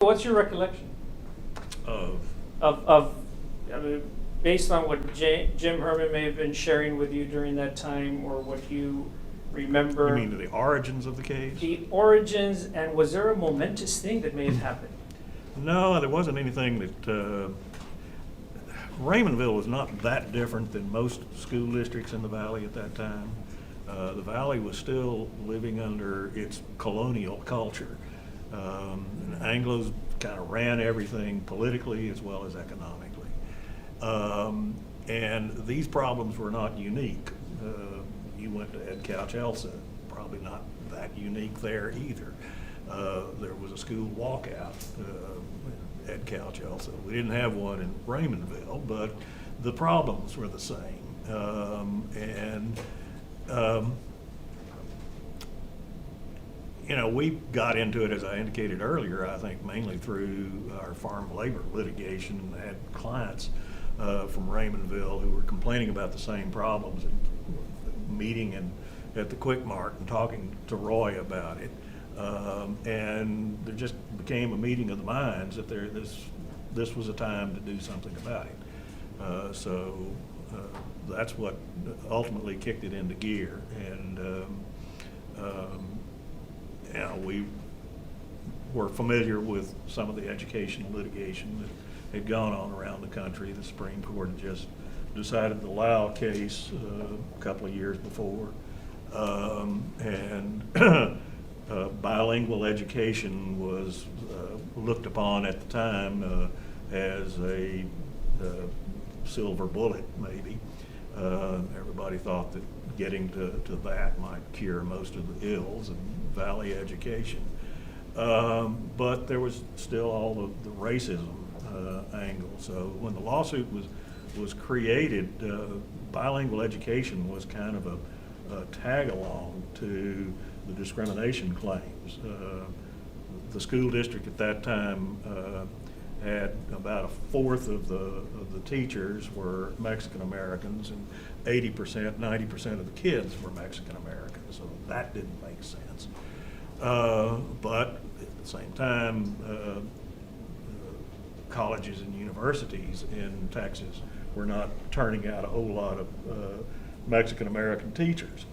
What's your recollection Of, I mean, based on what Jim Herman may have been sharing with you during that time, or what you remember? you mean the origins of the case? The origins, and was there a momentous thing that may have happened? No, there wasn't anything that, Raymondville was not that different than most school districts in the valley at that time. The valley was still living under its colonial culture. And Anglos kind of ran everything politically as well as economically. And these problems were not unique. You went to Ed Couch Elsa, probably not that unique there either. There was a school walkout at Couch Elsa. We didn't have one in Raymondville, but the problems were the same. You know, we got into it, as I indicated earlier, I think mainly through our farm labor litigation, and had clients from Raymondville who were complaining about the same problems, and meeting at the Quick Mart and talking to Roy about it. And there just became a meeting of the minds that this was a time to do something about it. So that's what ultimately kicked it into gear. And you know, we were familiar with some of the educational litigation that had gone on around the country. The Supreme Court had just decided the Lau case a couple of years before. Bilingual education was looked upon at the time as a silver bullet, maybe. Everybody thought that getting to that might cure most of the ills of Valley education. But there was still all the racism angle. So when the lawsuit was created, bilingual education was kind of a tag-along to the discrimination claims. The school district at that time had about a fourth of the teachers were Mexican Americans, and 80%, 90% of the kids were Mexican Americans, so that didn't make sense. But at the same time, colleges and universities in Texas were not turning out a whole lot of Mexican American teachers.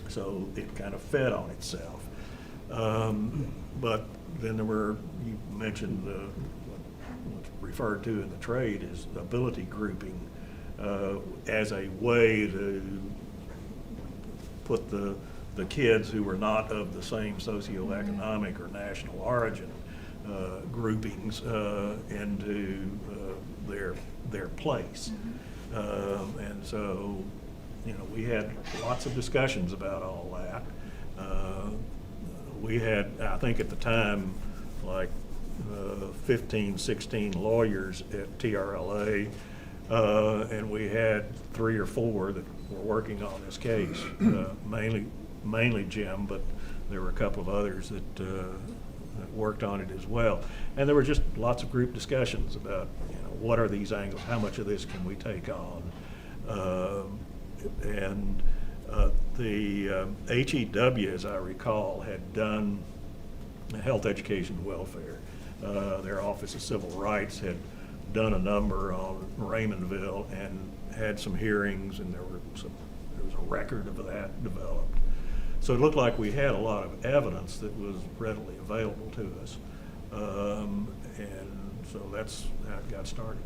So it kind of fed on itself. But then there were, you mentioned what's referred to in the trade as ability grouping as a way to put the kids who were not of the same socioeconomic or national origin groupings into their place. And so, you know, we had lots of discussions about all that. We had, I think at the time, like 15, 16 lawyers at TRLA, and we had 3 or 4 that were working on this case, mainly Jim, but there were a couple of others that worked on it as well. And there were just lots of group discussions about, you know, what are these angles, how much of this can we take on? The HEW, as I recall, had done health, education, and welfare. Their Office of Civil Rights had done a number on Raymondville and had some hearings, and there was a record of that developed. So it looked like we had a lot of evidence that was readily available to us. And so that's how it got started.